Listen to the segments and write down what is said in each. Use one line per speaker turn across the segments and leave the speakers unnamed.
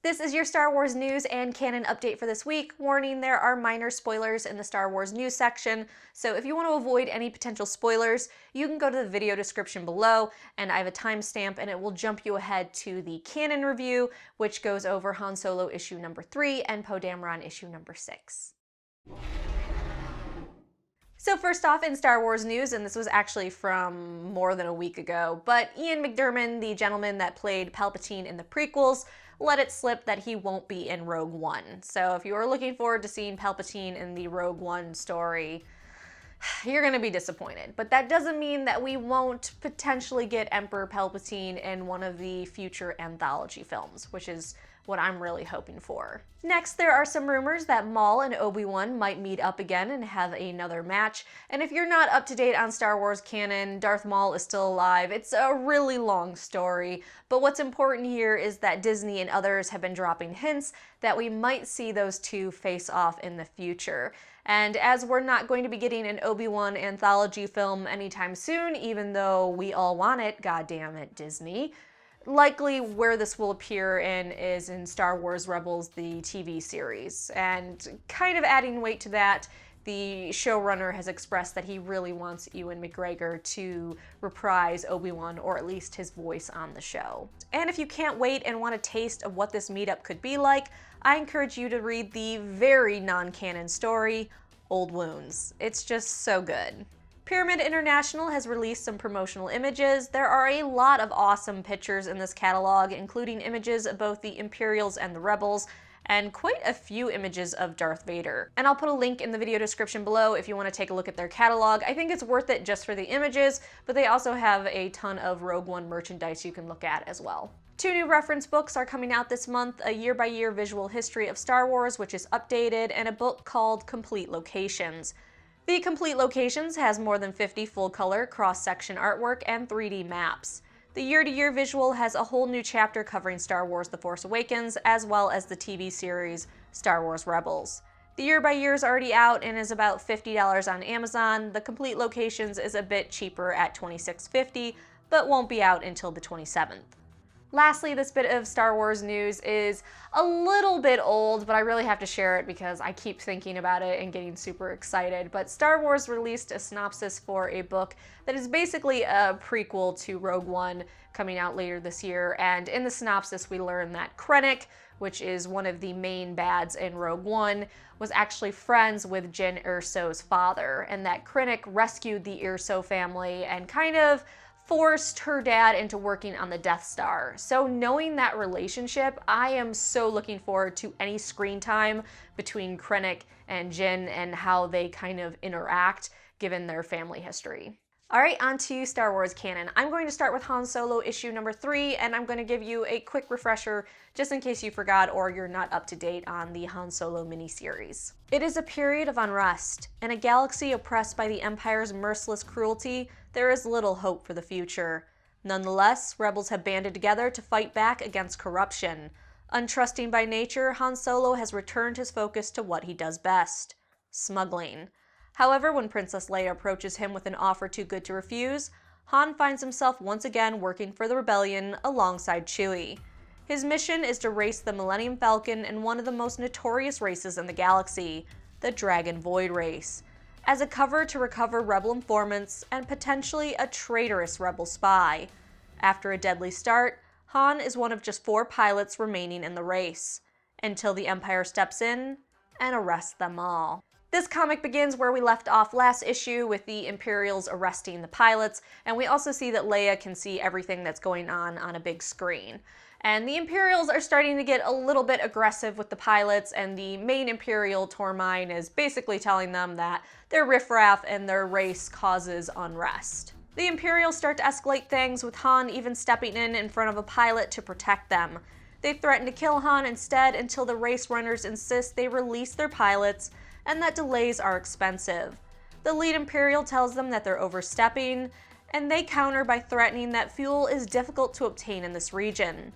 This is your Star Wars news and canon update for this week. Warning, there are minor spoilers in the Star Wars news section, so if you want to avoid any potential spoilers, you can go to the video description below, and I have a timestamp and it will jump you ahead to the canon review, which goes over Han Solo issue number 3 and Poe Dameron issue number 6. So first off in Star Wars news, and this was actually from more than a week ago, but Ian McDiarmid, the gentleman that played Palpatine in the prequels, let it slip that he won't be in Rogue One. So if you are looking forward to seeing Palpatine in the Rogue One story, you're gonna be disappointed. But that doesn't mean that we won't potentially get Emperor Palpatine in one of the future anthology films, which is what I'm really hoping for. Next, there are some rumors that Maul and Obi-Wan might meet up again and have another match. And if you're not up to date on Star Wars canon, Darth Maul is still alive. It's a really long story, but what's important here is that Disney and others have been dropping hints that we might see those two face off in the future. And as we're not going to be getting an Obi-Wan anthology film anytime soon, even though we all want it, goddammit Disney, likely where this will appear in is in Star Wars Rebels, the TV series. And kind of adding weight to that, the showrunner has expressed that he really wants Ewan McGregor to reprise Obi-Wan, or at least his voice on the show. And if you can't wait and want a taste of what this meetup could be like, I encourage you to read the very non-canon story, Old Wounds. It's just so good. Pyramid International has released some promotional images. There are a lot of awesome pictures in this catalog, including images of both the Imperials and the Rebels, and quite a few images of Darth Vader. And I'll put a link in the video description below if you want to take a look at their catalog. I think it's worth it just for the images, but they also have a ton of Rogue One merchandise you can look at as well. 2 new reference books are coming out this month, a year-by-year visual history of Star Wars, which is updated, and a book called Complete Locations. The Complete Locations has more than 50 full-color, cross-section artwork and 3D maps. The year-to-year visual has a whole new chapter covering Star Wars The Force Awakens, as well as the TV series Star Wars Rebels. The year-by-year is already out and is about $50 on Amazon. The Complete Locations is a bit cheaper at $26.50, but won't be out until the 27th. Lastly, this bit of Star Wars news is a little bit old, but I really have to share it because I keep thinking about it and getting super excited. But Star Wars released a synopsis for a book that is basically a prequel to Rogue One coming out later this year. And in the synopsis, we learn that Krennic, which is one of the main bads in Rogue One, was actually friends with Jyn Erso's father, and that Krennic rescued the Erso family and kind of forced her dad into working on the Death Star. So knowing that relationship, I am so looking forward to any screen time between Krennic and Jyn and how they kind of interact given their family history. Alright, on to Star Wars canon. I'm going to start with Han Solo issue number 3, and I'm going to give you a quick refresher just in case you forgot or you're not up to date on the Han Solo miniseries. It is a period of unrest. In a galaxy oppressed by the Empire's merciless cruelty, there is little hope for the future. Nonetheless, rebels have banded together to fight back against corruption. Untrusting by nature, Han Solo has returned his focus to what he does best: smuggling. However, when Princess Leia approaches him with an offer too good to refuse, Han finds himself once again working for the rebellion alongside Chewie. His mission is to race the Millennium Falcon in one of the most notorious races in the galaxy, the Dragon Void Race, as a cover to recover rebel informants and potentially a traitorous rebel spy. After a deadly start, Han is one of just 4 pilots remaining in the race, until the Empire steps in and arrests them all. This comic begins where we left off last issue with the Imperials arresting the pilots, and we also see that Leia can see everything that's going on a big screen. And the Imperials are starting to get a little bit aggressive with the pilots, and the main Imperial, Tormine, is basically telling them that their riffraff and their race causes unrest. The Imperials start to escalate things, with Han even stepping in front of a pilot to protect them. They threaten to kill Han instead until the race runners insist they release their pilots, and that delays are expensive. The lead Imperial tells them that they're overstepping, and they counter by threatening that fuel is difficult to obtain in this region.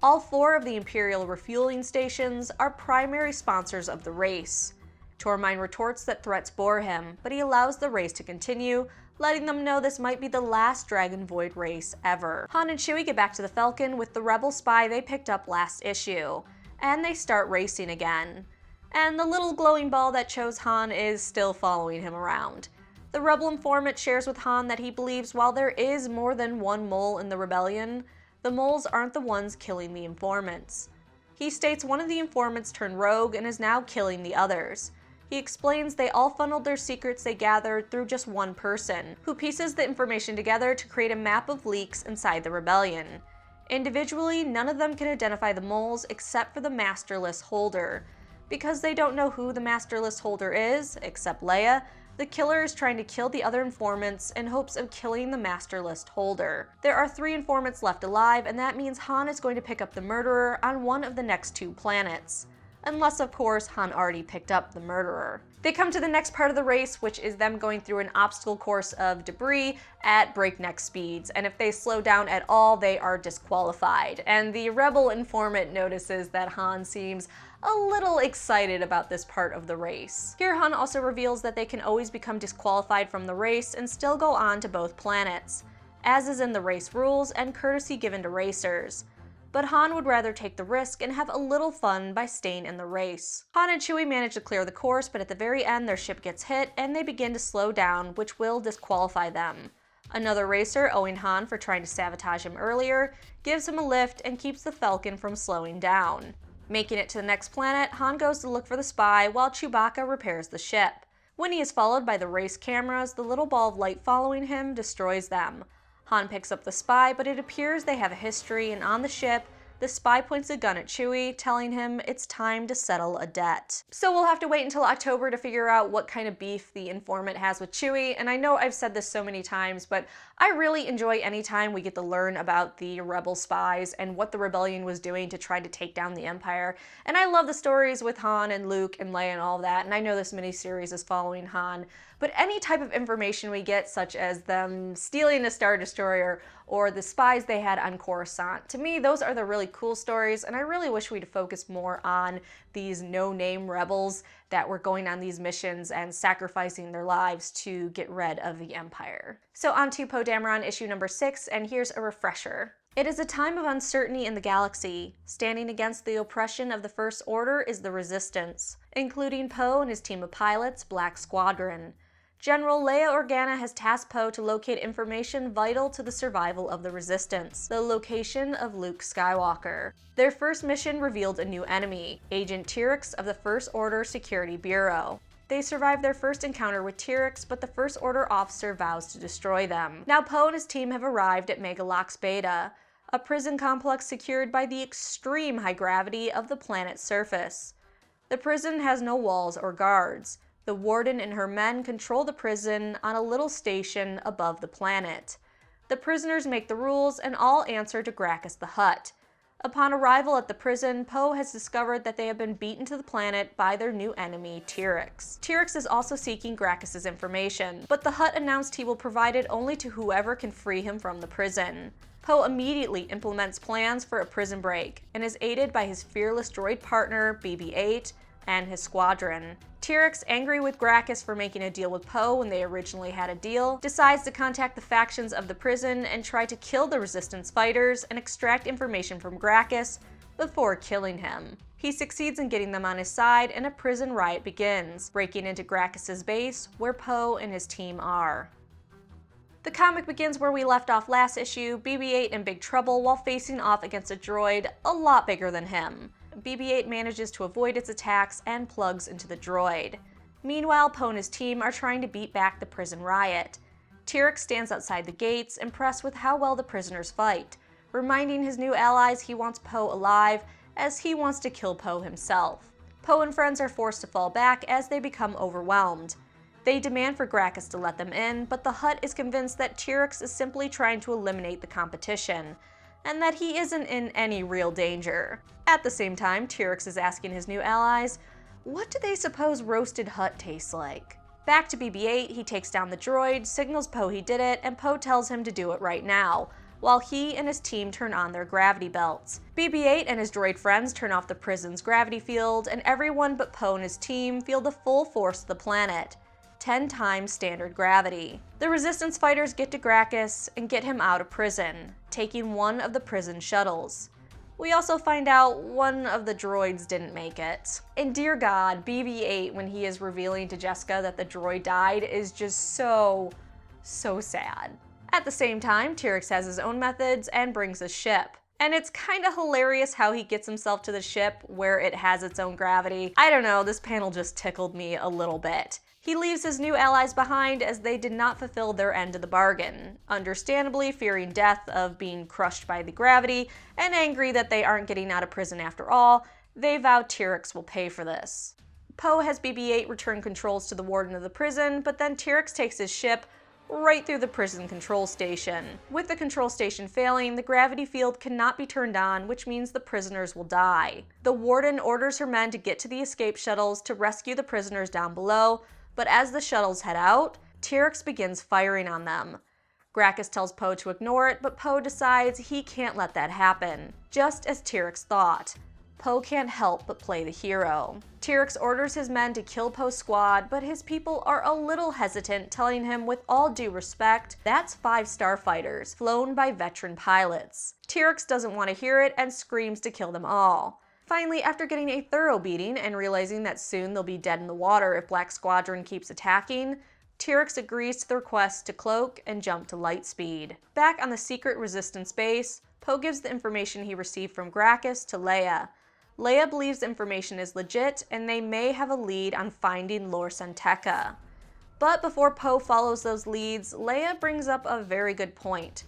All 4 of the Imperial refueling stations are primary sponsors of the race. Tormine retorts that threats bore him, but he allows the race to continue, letting them know this might be the last Dragon Void race ever. Han and Chewie get back to the Falcon with the rebel spy they picked up last issue. and they start racing again. And the little glowing ball that chose Han is still following him around. The rebel informant shares with Han that he believes while there is more than one mole in the rebellion, the moles aren't the ones killing the informants. He states one of the informants turned rogue and is now killing the others. He explains they all funneled their secrets they gathered through just one person, who pieces the information together to create a map of leaks inside the rebellion. Individually, none of them can identify the moles except for the Master List holder. Because they don't know who the Master List holder is, except Leia, the killer is trying to kill the other informants in hopes of killing the Master List holder. There are 3 informants left alive, and that means Han is going to pick up the murderer on one of the next 2 planets. Unless, of course, Han already picked up the murderer. They come to the next part of the race, which is them going through an obstacle course of debris at breakneck speeds, and if they slow down at all, they are disqualified. And the rebel informant notices that Han seems a little excited about this part of the race. Here, Han also reveals that they can always become disqualified from the race and still go on to both planets, as is in the race rules and courtesy given to racers. But Han would rather take the risk and have a little fun by staying in the race. Han and Chewie manage to clear the course, but at the very end their ship gets hit and they begin to slow down, which will disqualify them. Another racer, owing Han for trying to sabotage him earlier, gives him a lift and keeps the Falcon from slowing down. Making it to the next planet, Han goes to look for the spy while Chewbacca repairs the ship. When he is followed by the race cameras, the little ball of light following him destroys them. Han picks up the spy, but it appears they have a history, and on the ship, the spy points a gun at Chewie, telling him it's time to settle a debt. So we'll have to wait until October to figure out what kind of beef the informant has with Chewie, and I know I've said this so many times, but I really enjoy any time we get to learn about the rebel spies and what the rebellion was doing to try to take down the Empire. And I love the stories with Han and Luke and Leia and all that, and I know this miniseries is following Han, but any type of information we get, such as them stealing a Star Destroyer or the spies they had on Coruscant, to me, those are the really cool stories, and I really wish we'd focus more on these no-name rebels that were going on these missions and sacrificing their lives to get rid of the Empire. So on to Poe Dameron issue number 6, and here's a refresher. It is a time of uncertainty in the galaxy. Standing against the oppression of the First Order is the Resistance, including Poe and his team of pilots, Black Squadron. General Leia Organa has tasked Poe to locate information vital to the survival of the Resistance, the location of Luke Skywalker. Their first mission revealed a new enemy, Agent Tyrix of the First Order Security Bureau. They survived their first encounter with Tyrix, but the First Order officer vows to destroy them. Now Poe and his team have arrived at Megalox Beta, a prison complex secured by the extreme high gravity of the planet's surface. The prison has no walls or guards. The warden and her men control the prison on a little station above the planet. The prisoners make the rules and all answer to Gracchus the Hutt. Upon arrival at the prison, Poe has discovered that they have been beaten to the planet by their new enemy, Tyrix. Tyrix is also seeking Gracchus's information, but the Hutt announced he will provide it only to whoever can free him from the prison. Poe immediately implements plans for a prison break and is aided by his fearless droid partner, BB-8, and his squadron. Tyrix, angry with Gracchus for making a deal with Poe when they originally had a deal, decides to contact the factions of the prison and try to kill the Resistance fighters and extract information from Gracchus before killing him. He succeeds in getting them on his side, and a prison riot begins, breaking into Gracchus's base, where Poe and his team are. The comic begins where we left off last issue, BB-8 in big trouble while facing off against a droid a lot bigger than him. BB-8 manages to avoid its attacks and plugs into the droid. Meanwhile, Poe and his team are trying to beat back the prison riot. Tyrix stands outside the gates, impressed with how well the prisoners fight, reminding his new allies he wants Poe alive, as he wants to kill Poe himself. Poe and friends are forced to fall back as they become overwhelmed. They demand for Gracchus to let them in, but the Hutt is convinced that Tyrix is simply trying to eliminate the competition, and that he isn't in any real danger. At the same time, Tyrix is asking his new allies, what do they suppose roasted Hutt tastes like? Back to BB-8, he takes down the droid, signals Poe he did it, and Poe tells him to do it right now, while he and his team turn on their gravity belts. BB-8 and his droid friends turn off the prison's gravity field, and everyone but Poe and his team feel the full force of the planet. 10 times standard gravity. The Resistance fighters get to Gracchus and get him out of prison, taking one of the prison shuttles. We also find out one of the droids didn't make it. And dear God, BB-8, when he is revealing to Jessica that the droid died, is just so sad. At the same time, Terex has his own methods and brings a ship. And it's kind of hilarious how he gets himself to the ship where it has its own gravity. I don't know, this panel just tickled me a little bit. He leaves his new allies behind as they did not fulfill their end of the bargain, understandably fearing death of being crushed by the gravity and angry that they aren't getting out of prison after all. They vow Terex will pay for this. Poe has BB-8 return controls to the warden of the prison, but then Terex takes his ship right through the prison control station. With the control station failing, the gravity field cannot be turned on, which means the prisoners will die. The warden orders her men to get to the escape shuttles to rescue the prisoners down below, but as the shuttles head out, Terex begins firing on them. Gracchus tells Poe to ignore it, but Poe decides he can't let that happen, just as Terex thought. Poe can't help but play the hero. Terex orders his men to kill Poe's squad, but his people are a little hesitant, telling him with all due respect, that's 5 starfighters, flown by veteran pilots. Terex doesn't want to hear it and screams to kill them all. Finally, after getting a thorough beating and realizing that soon they'll be dead in the water if Black Squadron keeps attacking, Terex agrees to the request to cloak and jump to light speed. Back on the secret resistance base, Poe gives the information he received from Gracchus to Leia. Leia believes the information is legit, and they may have a lead on finding Lor San Tekka. But before Poe follows those leads, Leia brings up a very good point.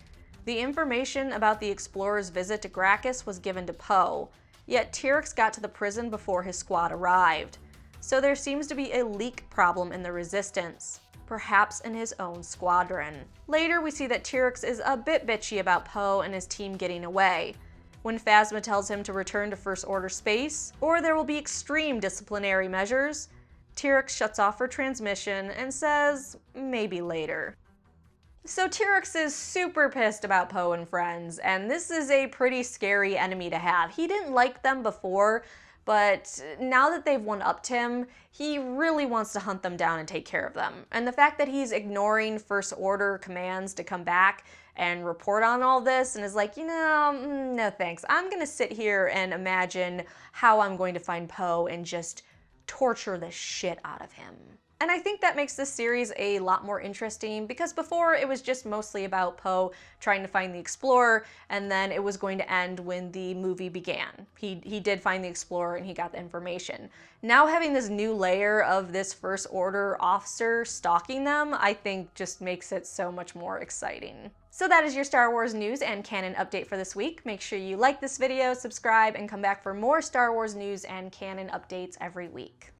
The information about the explorer's visit to Gracchus was given to Poe, yet Terex got to the prison before his squad arrived. So there seems to be a leak problem in the Resistance, perhaps in his own squadron. Later, we see that Terex is a bit bitchy about Poe and his team getting away. When Phasma tells him to return to First Order space, or there will be extreme disciplinary measures, Terex shuts off her transmission and says, maybe later. So Terex is super pissed about Poe and friends, and this is a pretty scary enemy to have. He didn't like them before, but now that they've one-upped him, he really wants to hunt them down and take care of them. And the fact that he's ignoring First Order commands to come back and report on all this and is like, no thanks. I'm gonna sit here and imagine how I'm going to find Poe and just torture the shit out of him. And I think that makes this series a lot more interesting, because before it was just mostly about Poe trying to find the Explorer, and then it was going to end when the movie began. He did find the Explorer and he got the information. Now having this new layer of this First Order officer stalking them, I think just makes it so much more exciting. So that is your Star Wars news and canon update for this week. Make sure you like this video, subscribe, and come back for more Star Wars news and canon updates every week.